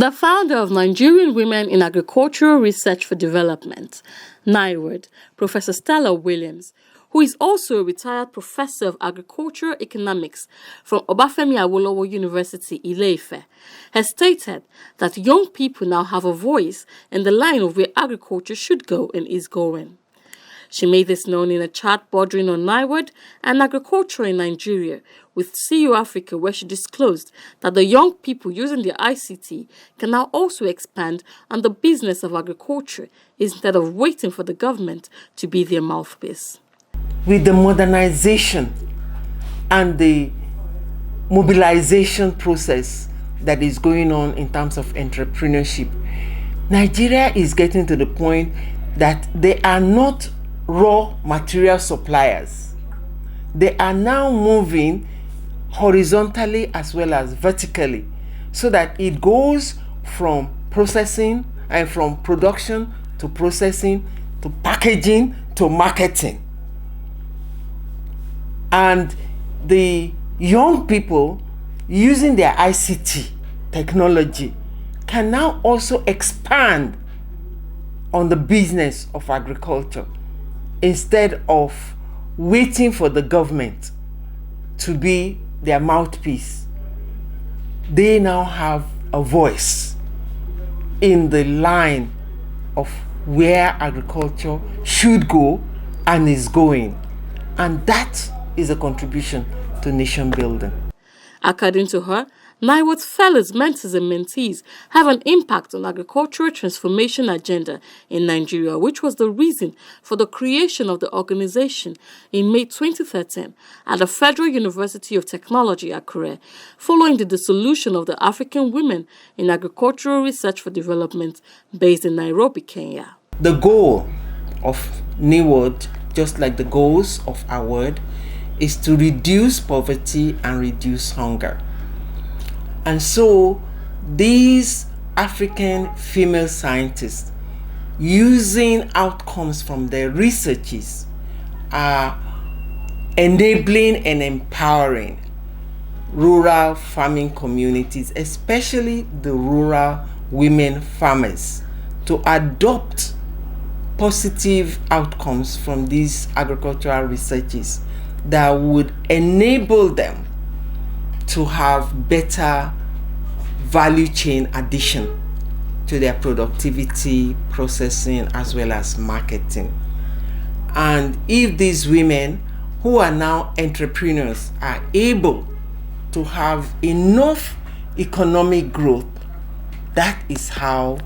The founder of Nigerian Women in Agricultural Research for Development, NIWARD, Professor Stella Williams, who is also a retired professor of agricultural economics from Obafemi Awolowo University, Ile-Ife, has stated that young people now have a voice in the line of where agriculture should go and is going. She made this known in a chat bordering on NIWARD and agriculture in Nigeria with CEOAFRICA, where she disclosed that the young people using the ICT can now also expand on the business of agriculture instead of waiting for the government to be their mouthpiece. With the modernization and the mobilization process that is going on in terms of entrepreneurship, Nigeria is getting to the point that they are not raw material suppliers. They are now moving horizontally as well as vertically, so that it goes from processing and from production to processing to packaging to marketing. And the young people using their ICT technology can now also expand on the business of agriculture instead of waiting for the government to be their mouthpiece. They now have a voice in the line of where agriculture should go and is going. And that is a contribution to nation building. According to her, NIWARD's fellows, mentors and mentees have an impact on agricultural transformation agenda in Nigeria, which was the reason for the creation of the organization in May 2013 at the Federal University of Technology, Akure, following the dissolution of the African Women in Agricultural Research for Development based in Nairobi, Kenya. The goal of NIWARD, just like the goals of AWARD, is to reduce poverty and reduce hunger. And so these African female scientists, using outcomes from their researches, are enabling and empowering rural farming communities, especially the rural women farmers, to adopt positive outcomes from these agricultural researches that would enable them to have better value chain addition to their productivity, processing, as well as marketing. And if these women who are now entrepreneurs are able to have enough economic growth, that is how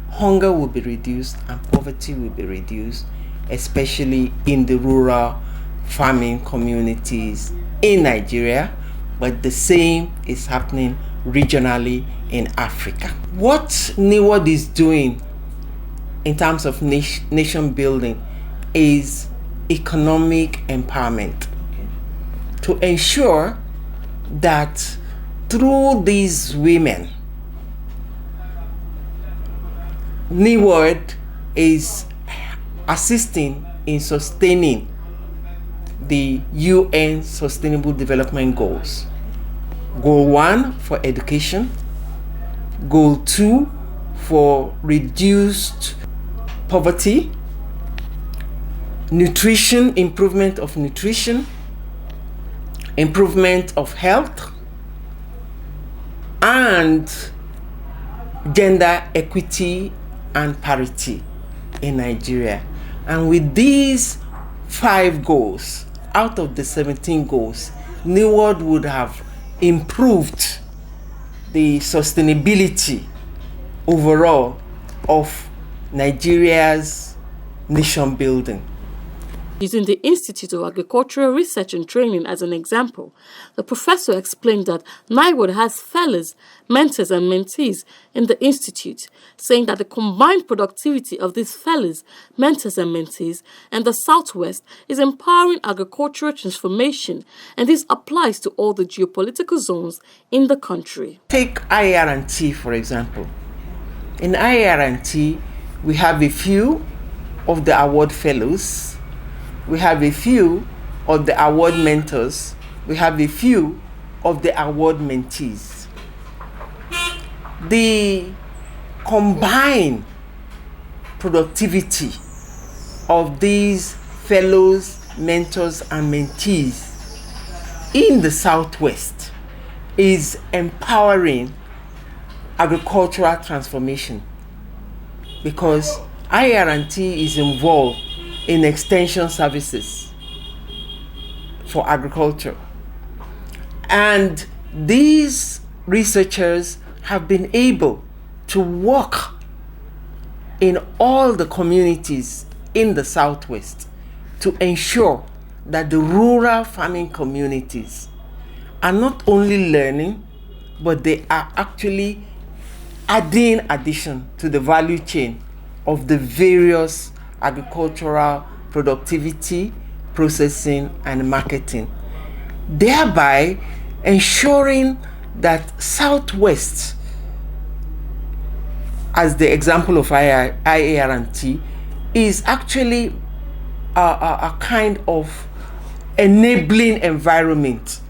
hunger will be reduced and poverty will be reduced, especially in the rural farming communities in Nigeria. But the same is happening regionally in Africa. What NIWARD is doing in terms of nation building is economic empowerment, to ensure that through these women, NIWARD is assisting in sustaining the UN Sustainable Development Goals. Goal 1 for education, Goal 2 for reduced poverty, nutrition, improvement of nutrition, improvement of health, and gender equity and parity in Nigeria. And with these 5 goals, out of the 17 goals, NIWARD would have improved the sustainability overall of Nigeria's nation building. Using the Institute of Agricultural Research and Training as an example, the professor explained that NIWARD has fellows, mentors and mentees in the institute, saying that the combined productivity of these fellows, mentors and mentees and the Southwest is empowering agricultural transformation, and this applies to all the geopolitical zones in the country. Take IR&T, for example. In IR&T, we have a few of the award fellows, we have a few of the award mentors, we have a few of the award mentees. The combine productivity of these fellows, mentors, and mentees in the Southwest is empowering agricultural transformation, because IR&T is involved in extension services for agriculture. And these researchers have been able to work in all the communities in the Southwest to ensure that the rural farming communities are not only learning, but they are actually adding addition to the value chain of the various agricultural productivity, processing, and marketing, thereby ensuring that Southwest, as the example of IAR&T, is actually a kind of enabling environment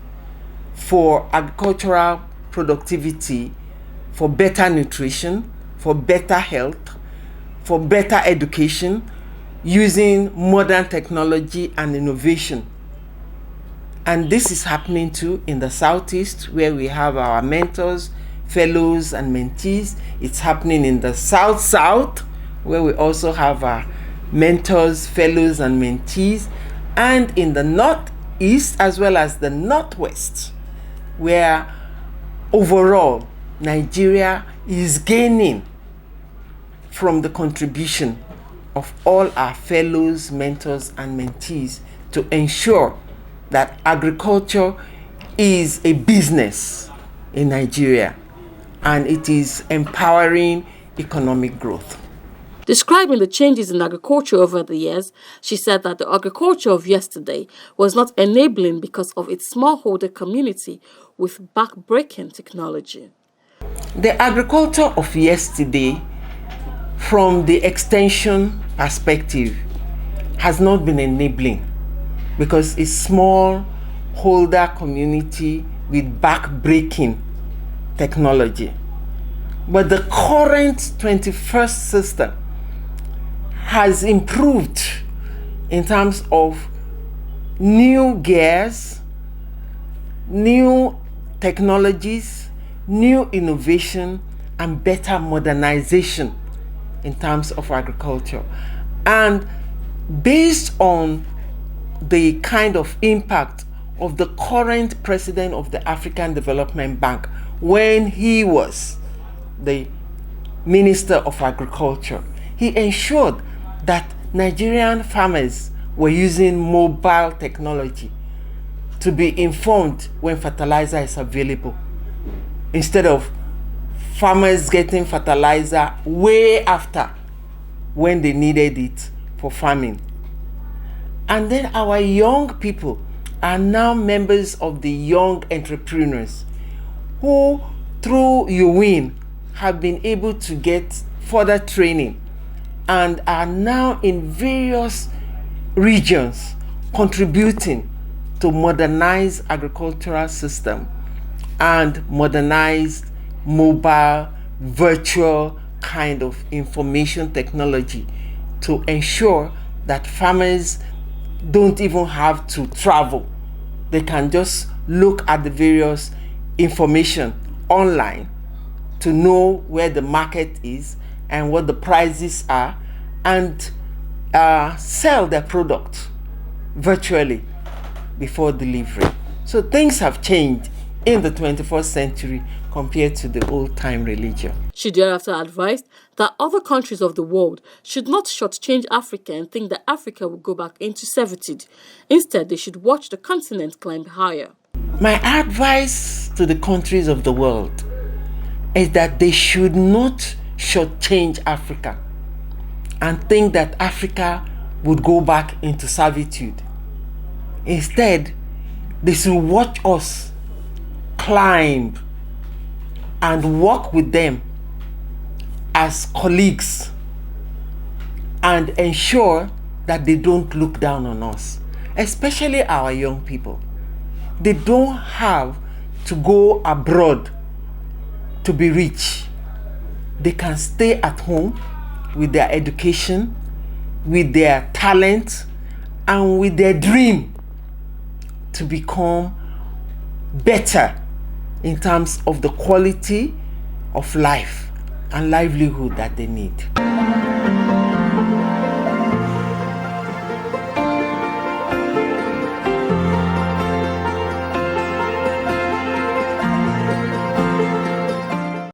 for agricultural productivity, for better nutrition, for better health, for better education, using modern technology and innovation. And this is happening too in the Southeast, where we have our mentors, fellows, and mentees. It's happening in the South-South, where we also have our mentors, fellows, and mentees, and in the Northeast as well as the Northwest, where overall Nigeria is gaining from the contribution of all our fellows, mentors, and mentees to ensure that agriculture is a business in Nigeria, and it is empowering economic growth. Describing the changes in agriculture over the years, she said that the agriculture of yesterday was not enabling because of its smallholder community with back-breaking technology. The agriculture of yesterday, from the extension perspective, has not been enabling because it's small holder community with back-breaking technology. But the current 21st system has improved in terms of new gears, new technologies, new innovation, and better modernization in terms of agriculture. And based on the kind of impact of the current president of the African Development Bank when he was the Minister of Agriculture, he ensured that Nigerian farmers were using mobile technology to be informed when fertilizer is available, instead of farmers getting fertilizer way after when they needed it for farming. And then our young people are now members of the young entrepreneurs who, through UWIN, have been able to get further training and are now in various regions contributing to modernize agricultural system and modernized mobile virtual kind of information technology to ensure that farmers don't even have to travel. They can just look at the various information online to know where the market is and what the prices are, and sell their product virtually before delivery. So things have changed in the 21st century compared to the old-time religion. She thereafter advised that other countries of the world should not shortchange Africa and think that Africa will go back into servitude. Instead, they should watch the continent climb higher. My advice to the countries of the world is that they should not shortchange Africa and think that Africa would go back into servitude. Instead, they should watch us climb and work with them as colleagues and ensure that they don't look down on us, especially our young people. They don't have to go abroad to be rich. they can stay at home with their education, with their talent, and with their dream to become better in terms of the quality of life and livelihood that they need.